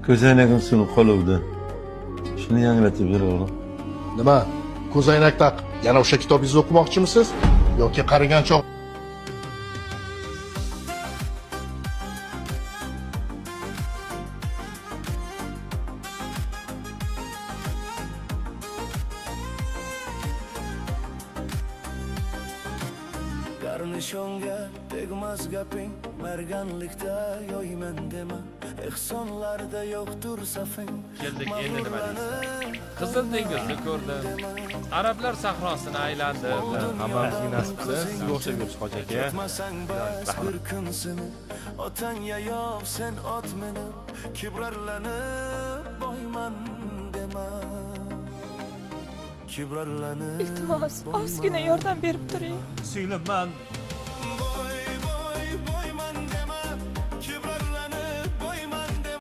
Ko'zoynagim sinib qoluvdi. Shuni yangilatib ber o'g'lim. Nima? Ko'zoynak taq. Yana o'sha kitobingizni o'qimoqchimisiz? Yoki qarigancha Garnishonga tegmaz gaping, merganlikda yo'yman dema, ehsonlarda yo'qdir safing. Keldik endi nima deysiz? Qizil dengizni ko'rdim. Arablar sahrosini aylandim. Hammamizga nasibsa, sizga o'xshab yuribsiz hoji aka. Yetmasang bas bir kun seni, otang yayoq sen ot minib, kibrarlanib boyman dema. iltimos ozgina yordam berib turing. Singlim, men